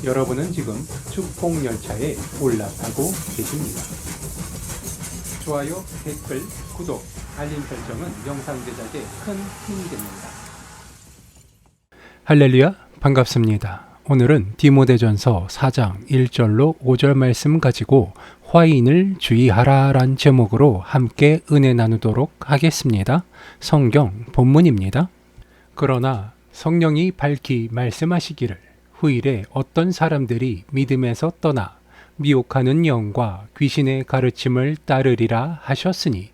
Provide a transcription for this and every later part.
여러분은 지금 축복열차에 올라타고 계십니다. 좋아요, 댓글, 구독, 알림 설정은 영상 제작에 큰 힘이 됩니다. 할렐루야, 반갑습니다. 오늘은 디모데전서 4장 1절로 5절 말씀 가지고 화인을 주의하라 란 제목으로 함께 은혜 나누도록 하겠습니다. 성경 본문입니다. 그러나 성령이 밝히 말씀하시기를 후일에 어떤 사람들이 믿음에서 떠나 미혹하는 영과 귀신의 가르침을 따르리라 하셨으니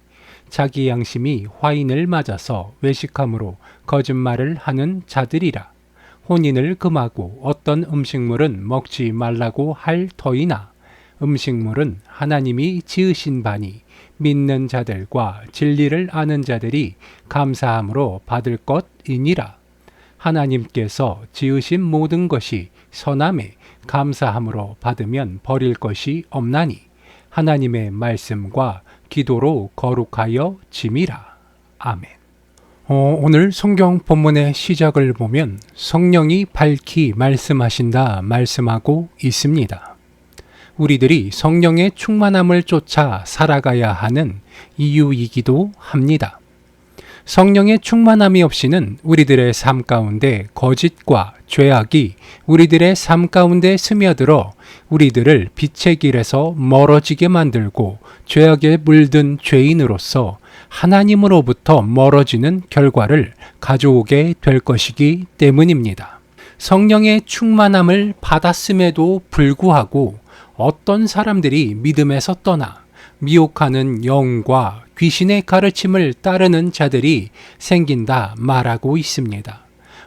자기 양심이 화인을 맞아서 외식함으로 거짓말을 하는 자들이라. 혼인을 금하고 어떤 음식물은 먹지 말라고 할 터이나 음식물은 하나님이 지으신 바니 믿는 자들과 진리를 아는 자들이 감사함으로 받을 것이니라. 하나님께서 지으신 모든 것이 선함에 감사함으로 받으면 버릴 것이 없나니 하나님의 말씀과 기도로 거룩하여 짐이라. 아멘. 오늘 성경 본문의 시작을 보면 성령이 밝히 말씀하신다 말씀하고 있습니다. 우리들이 성령의 충만함을 쫓아 살아가야 하는 이유이기도 합니다. 성령의 충만함이 없이는 우리들의 삶 가운데 거짓과 죄악이 우리들의 삶 가운데 스며들어 우리들을 빛의 길에서 멀어지게 만들고 죄악에 물든 죄인으로서 하나님으로부터 멀어지는 결과를 가져오게 될 것이기 때문입니다. 성령의 충만함을 받았음에도 불구하고 어떤 사람들이 믿음에서 떠나 미혹하는 영과 귀신의 가르침을 따르는 자들이 생긴다 말하고 있습니다.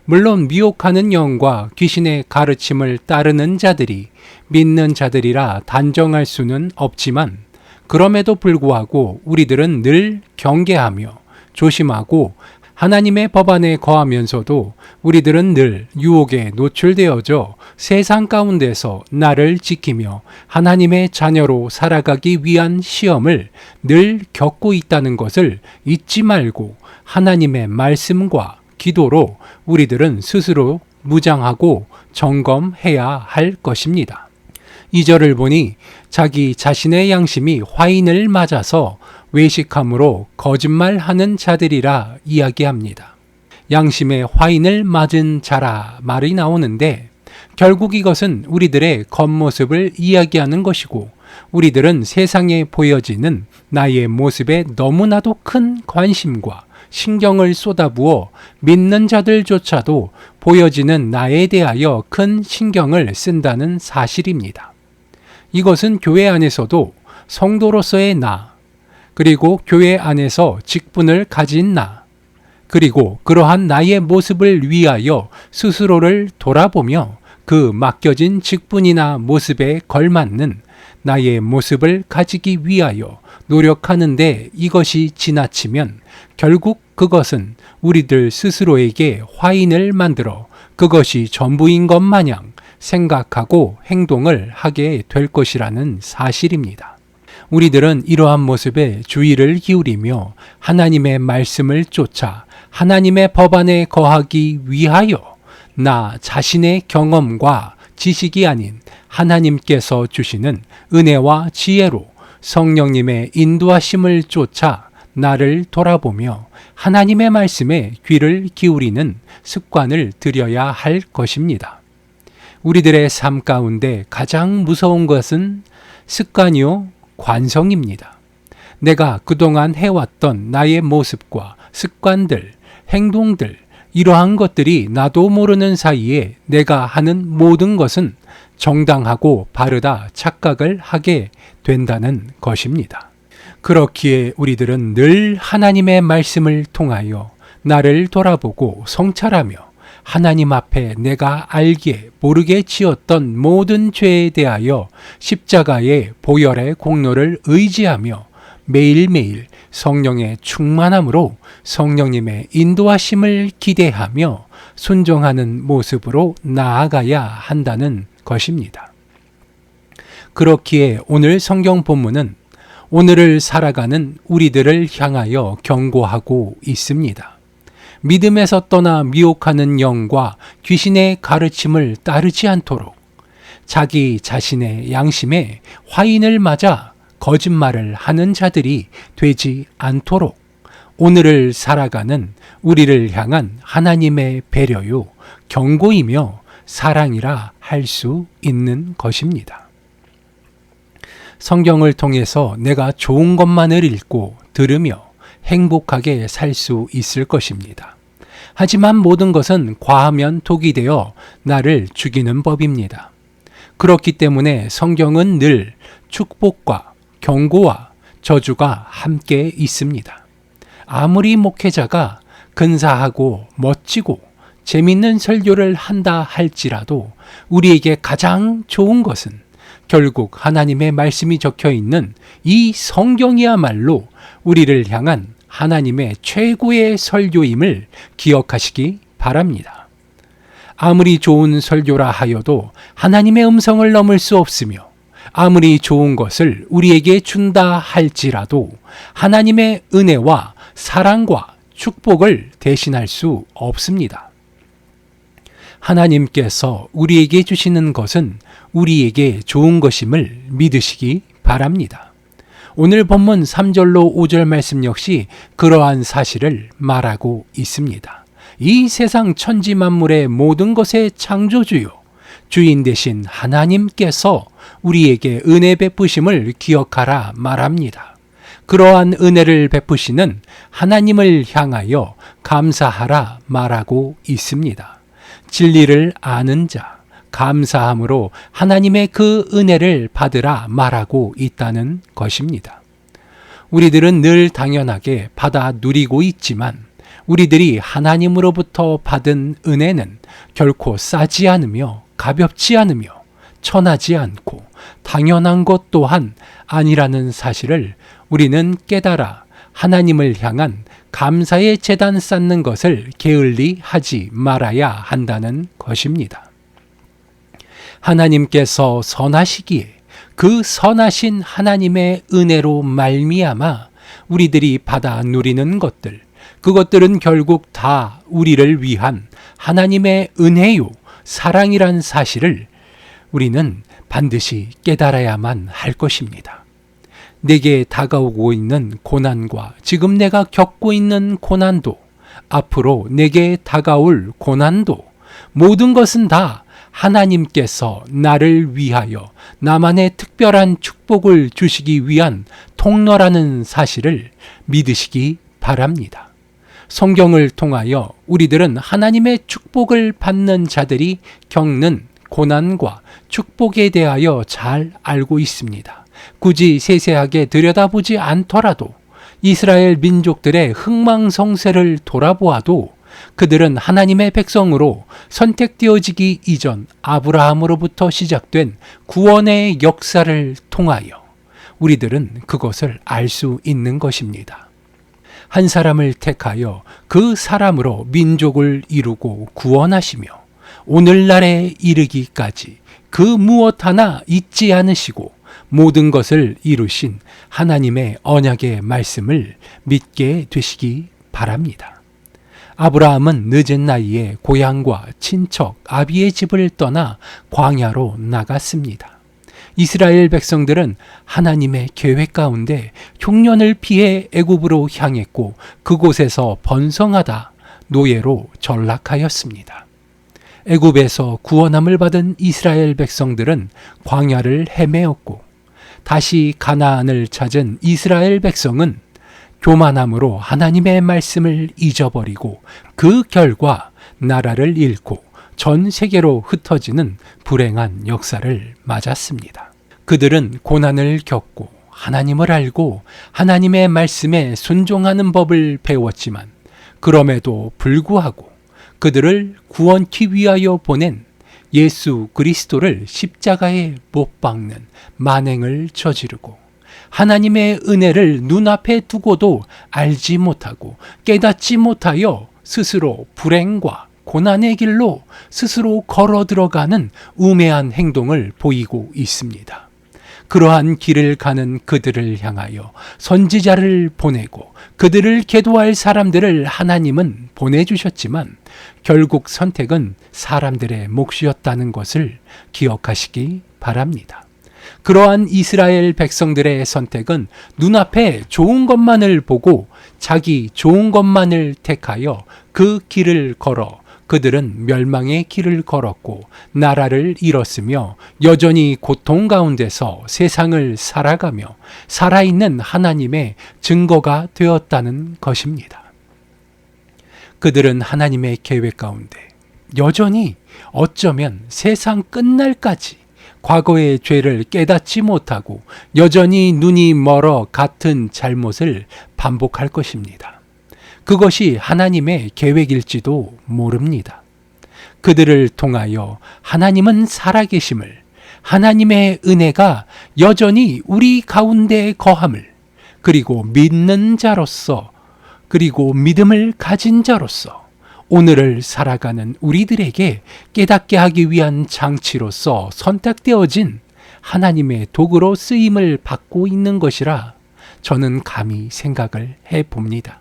물론 미혹하는 영과 귀신의 가르침을 따르는 자들이 믿는 자들이라 단정할 수는 없지만 그럼에도 불구하고 우리들은 늘 경계하며 조심하고 하나님의 법안에 거하면서도 우리들은 늘 유혹에 노출되어져 세상 가운데서 나를 지키며 하나님의 자녀로 살아가기 위한 시험을 늘 겪고 있다는 것을 잊지 말고 하나님의 말씀과 기도로 우리들은 스스로 무장하고 점검해야 할 것입니다. 2절을 보니 자기 자신의 양심이 화인을 맞아서 외식함으로 거짓말하는 자들이라 이야기합니다. 양심의 화인을 맞은 자라 말이 나오는데 결국 이것은 우리들의 겉모습을 이야기하는 것이고 우리들은 세상에 보여지는 나의 모습에 너무나도 큰 관심과 신경을 쏟아부어 믿는 자들조차도 보여지는 나에 대하여 큰 신경을 쓴다는 사실입니다. 이것은 교회 안에서도 성도로서의 나, 그리고 교회 안에서 직분을 가진 나, 그리고 그러한 나의 모습을 위하여 스스로를 돌아보며 그 맡겨진 직분이나 모습에 걸맞는 나의 모습을 가지기 위하여 노력하는데 이것이 지나치면 결국 그것은 우리들 스스로에게 화인을 만들어 그것이 전부인 것 마냥 생각하고 행동을 하게 될 것이라는 사실입니다. 우리들은 이러한 모습에 주의를 기울이며 하나님의 말씀을 쫓아 하나님의 법안에 거하기 위하여 나 자신의 경험과 지식이 아닌 하나님께서 주시는 은혜와 지혜로 성령님의 인도하심을 쫓아 나를 돌아보며 하나님의 말씀에 귀를 기울이는 습관을 들여야 할 것입니다. 우리들의 삶 가운데 가장 무서운 것은 습관이요, 관성입니다. 내가 그동안 해왔던 나의 모습과 습관들, 행동들, 이러한 것들이 나도 모르는 사이에 내가 하는 모든 것은 정당하고 바르다 착각을 하게 된다는 것입니다. 그렇기에 우리들은 늘 하나님의 말씀을 통하여 나를 돌아보고 성찰하며 하나님 앞에 내가 알게 모르게 지었던 모든 죄에 대하여 십자가의 보혈의 공로를 의지하며 매일매일 성령의 충만함으로 성령님의 인도하심을 기대하며 순종하는 모습으로 나아가야 한다는 것입니다. 그렇기에 오늘 성경 본문은 오늘을 살아가는 우리들을 향하여 경고하고 있습니다. 믿음에서 떠나 미혹하는 영과 귀신의 가르침을 따르지 않도록 자기 자신의 양심에 화인을 맞아 거짓말을 하는 자들이 되지 않도록 오늘을 살아가는 우리를 향한 하나님의 배려요, 경고이며 사랑이라 할 수 있는 것입니다. 성경을 통해서 내가 좋은 것만을 읽고 들으며 행복하게 살 수 있을 것입니다. 하지만 모든 것은 과하면 독이 되어 나를 죽이는 법입니다. 그렇기 때문에 성경은 늘 축복과 경고와 저주가 함께 있습니다. 아무리 목회자가 근사하고 멋지고 재밌는 설교를 한다 할지라도 우리에게 가장 좋은 것은 결국 하나님의 말씀이 적혀 있는 이 성경이야말로 우리를 향한 하나님의 최고의 설교임을 기억하시기 바랍니다. 아무리 좋은 설교라 하여도 하나님의 음성을 넘을 수 없으며 아무리 좋은 것을 우리에게 준다 할지라도 하나님의 은혜와 사랑과 축복을 대신할 수 없습니다. 하나님께서 우리에게 주시는 것은 우리에게 좋은 것임을 믿으시기 바랍니다. 오늘 본문 3절로 5절 말씀 역시 그러한 사실을 말하고 있습니다. 이 세상 천지 만물의 모든 것의 창조주요 주인 되신 하나님께서 우리에게 은혜 베푸심을 기억하라 말합니다. 그러한 은혜를 베푸시는 하나님을 향하여 감사하라 말하고 있습니다. 진리를 아는 자, 감사함으로 하나님의 그 은혜를 받으라 말하고 있다는 것입니다. 우리들은 늘 당연하게 받아 누리고 있지만 우리들이 하나님으로부터 받은 은혜는 결코 싸지 않으며 가볍지 않으며 천하지 않고 당연한 것 또한 아니라는 사실을 우리는 깨달아 하나님을 향한 감사의 제단 쌓는 것을 게을리 하지 말아야 한다는 것입니다. 하나님께서 선하시기에 그 선하신 하나님의 은혜로 말미암아 우리들이 받아 누리는 것들, 그것들은 결국 다 우리를 위한 하나님의 은혜요, 사랑이란 사실을 우리는 반드시 깨달아야만 할 것입니다. 내게 다가오고 있는 고난과 지금 내가 겪고 있는 고난도, 앞으로 내게 다가올 고난도, 모든 것은 다 하나님께서 나를 위하여 나만의 특별한 축복을 주시기 위한 통로라는 사실을 믿으시기 바랍니다. 성경을 통하여 우리들은 하나님의 축복을 받는 자들이 겪는 고난과 축복에 대하여 잘 알고 있습니다. 굳이 세세하게 들여다보지 않더라도 이스라엘 민족들의 흥망성쇠를 돌아보아도 그들은 하나님의 백성으로 선택되어지기 이전 아브라함으로부터 시작된 구원의 역사를 통하여 우리들은 그것을 알 수 있는 것입니다. 한 사람을 택하여 그 사람으로 민족을 이루고 구원하시며 오늘날에 이르기까지 그 무엇 하나 잊지 않으시고 모든 것을 이루신 하나님의 언약의 말씀을 믿게 되시기 바랍니다. 아브라함은 늦은 나이에 고향과 친척 아비의 집을 떠나 광야로 나갔습니다. 이스라엘 백성들은 하나님의 계획 가운데 흉년을 피해 애굽으로 향했고 그곳에서 번성하다 노예로 전락하였습니다. 애굽에서 구원함을 받은 이스라엘 백성들은 광야를 헤매었고 다시 가나안을 찾은 이스라엘 백성은 교만함으로 하나님의 말씀을 잊어버리고 그 결과 나라를 잃고 전 세계로 흩어지는 불행한 역사를 맞았습니다. 그들은 고난을 겪고 하나님을 알고 하나님의 말씀에 순종하는 법을 배웠지만 그럼에도 불구하고 그들을 구원키 위하여 보낸 예수 그리스도를 십자가에 못 박는 만행을 저지르고 하나님의 은혜를 눈앞에 두고도 알지 못하고 깨닫지 못하여 스스로 불행과 고난의 길로 스스로 걸어 들어가는 우매한 행동을 보이고 있습니다. 그러한 길을 가는 그들을 향하여 선지자를 보내고 그들을 계도할 사람들을 하나님은 보내주셨지만 결국 선택은 사람들의 몫이었다는 것을 기억하시기 바랍니다. 그러한 이스라엘 백성들의 선택은 눈앞에 좋은 것만을 보고 자기 좋은 것만을 택하여 그 길을 걸어 그들은 멸망의 길을 걸었고 나라를 잃었으며 여전히 고통 가운데서 세상을 살아가며 살아있는 하나님의 증거가 되었다는 것입니다. 그들은 하나님의 계획 가운데 여전히 어쩌면 세상 끝날까지 과거의 죄를 깨닫지 못하고 여전히 눈이 멀어 같은 잘못을 반복할 것입니다. 그것이 하나님의 계획일지도 모릅니다. 그들을 통하여 하나님은 살아계심을, 하나님의 은혜가 여전히 우리 가운데 거함을, 그리고 믿는 자로서, 그리고 믿음을 가진 자로서 오늘을 살아가는 우리들에게 깨닫게 하기 위한 장치로서 선택되어진 하나님의 도구로 쓰임을 받고 있는 것이라 저는 감히 생각을 해봅니다.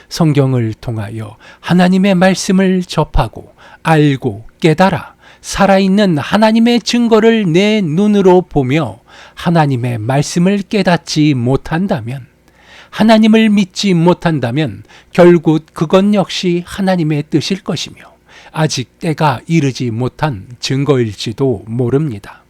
성경을 통하여 하나님의 말씀을 접하고 알고 깨달아 살아있는 하나님의 증거를 내 눈으로 보며 하나님의 말씀을 깨닫지 못한다면, 하나님을 믿지 못한다면 결국 그것 역시 하나님의 뜻일 것이며 아직 때가 이르지 못한 증거일지도 모릅니다.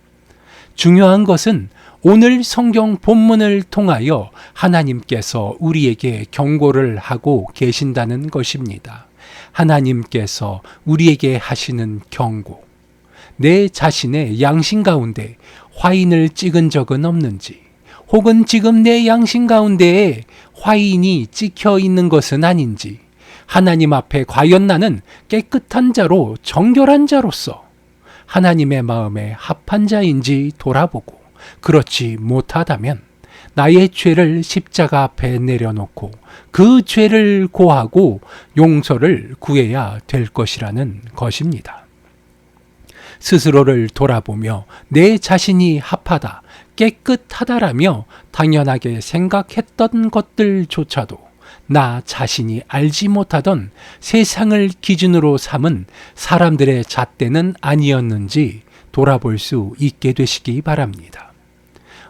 중요한 것은 오늘 성경 본문을 통하여 하나님께서 우리에게 경고를 하고 계신다는 것입니다. 하나님께서 우리에게 하시는 경고. 내 자신의 양심 가운데 화인을 찍은 적은 없는지, 혹은 지금 내 양심 가운데에 화인이 찍혀 있는 것은 아닌지, 하나님 앞에 과연 나는 깨끗한 자로 정결한 자로서 하나님의 마음에 합한 자인지 돌아보고, 그렇지 못하다면 나의 죄를 십자가 앞에 내려놓고 그 죄를 고하고 용서를 구해야 될 것이라는 것입니다. 스스로를 돌아보며 내 자신이 합하다, 깨끗하다라며 당연하게 생각했던 것들조차도 나 자신이 알지 못하던 세상을 기준으로 삼은 사람들의 잣대는 아니었는지 돌아볼 수 있게 되시기 바랍니다.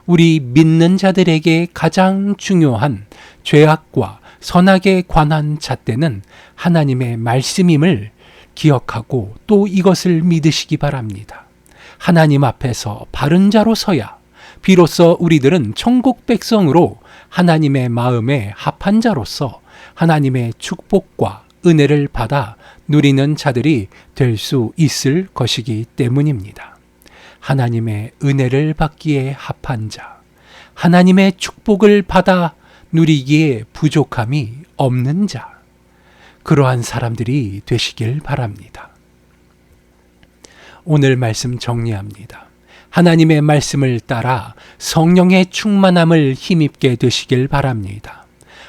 우리 믿는 자들에게 가장 중요한 죄악과 선악에 관한 잣대는 하나님의 말씀임을 기억하고 또 이것을 믿으시기 바랍니다. 하나님 앞에서 바른 자로 서야 비로소 우리들은 천국 백성으로 하나님의 마음에 합한 자로서 하나님의 축복과 은혜를 받아 누리는 자들이 될 수 있을 것이기 때문입니다. 하나님의 은혜를 받기에 합한 자, 하나님의 축복을 받아 누리기에 부족함이 없는 자, 그러한 사람들이 되시길 바랍니다. 오늘 말씀 정리합니다. 하나님의 말씀을 따라 성령의 충만함을 힘입게 되시길 바랍니다.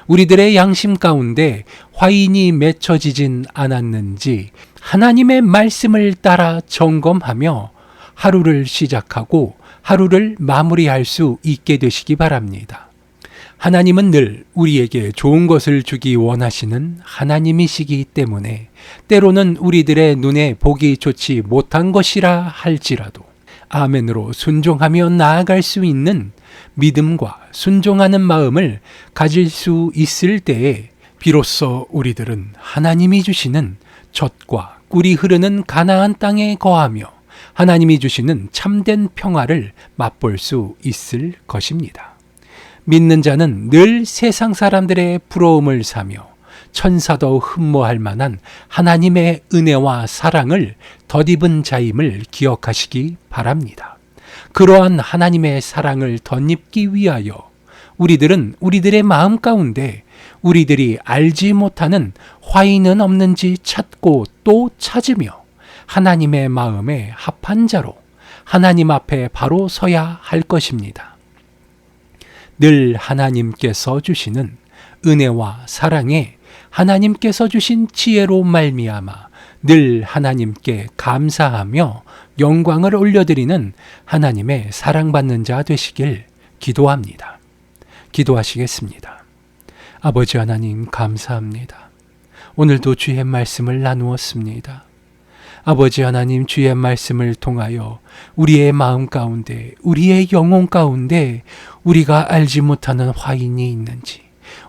우리들의 양심 가운데 화인이 맺혀지진 않았는지 하나님의 말씀을 따라 점검하며 하루를 시작하고 하루를 마무리할 수 있게 되시기 바랍니다. 하나님은 늘 우리에게 좋은 것을 주기 원하시는 하나님이시기 때문에 때로는 우리들의 눈에 보기 좋지 못한 것이라 할지라도 아멘으로 순종하며 나아갈 수 있는 믿음과 순종하는 마음을 가질 수 있을 때에 비로소 우리들은 하나님이 주시는 젖과 꿀이 흐르는 가나안 땅에 거하며 하나님이 주시는 참된 평화를 맛볼 수 있을 것입니다. 믿는 자는 늘 세상 사람들의 부러움을 사며 천사도 흠모할 만한 하나님의 은혜와 사랑을 덧입은 자임을 기억하시기 바랍니다. 그러한 하나님의 사랑을 덧입기 위하여 우리들은 우리들의 마음 가운데 우리들이 알지 못하는 화인은 없는지 찾고 또 찾으며 하나님의 마음에 합한 자로 하나님 앞에 바로 서야 할 것입니다. 늘 하나님께서 주시는 은혜와 사랑에 하나님께서 주신 지혜로 말미암아 늘 하나님께 감사하며 영광을 올려드리는 하나님의 사랑받는 자 되시길 기도합니다. 기도하시겠습니다. 아버지 하나님 감사합니다. 오늘도 주의 말씀을 나누었습니다. 아버지 하나님 주의 말씀을 통하여 우리의 마음 가운데, 우리의 영혼 가운데 우리가 알지 못하는 화인이 있는지,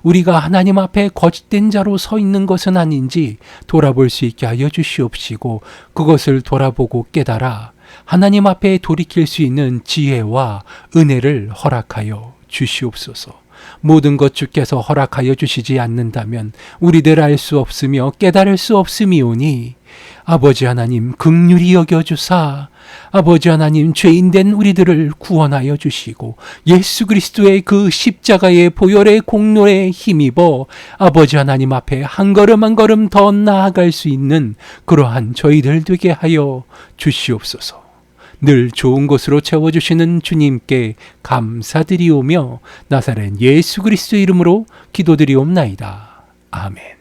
우리가 하나님 앞에 거짓된 자로 서 있는 것은 아닌지 돌아볼 수 있게 하여 주시옵시고, 그것을 돌아보고 깨달아 하나님 앞에 돌이킬 수 있는 지혜와 은혜를 허락하여 주시옵소서. 모든 것 주께서 허락하여 주시지 않는다면 우리들 알 수 없으며 깨달을 수 없음이오니, 아버지 하나님 긍휼히 여겨주사 아버지 하나님 죄인된 우리들을 구원하여 주시고, 예수 그리스도의 그 십자가의 보혈의 공로에 힘입어 아버지 하나님 앞에 한 걸음 한 걸음 더 나아갈 수 있는 그러한 저희들 되게 하여 주시옵소서. 늘 좋은 것으로 채워주시는 주님께 감사드리오며 나사렛 예수 그리스도 이름으로 기도드리옵나이다. 아멘.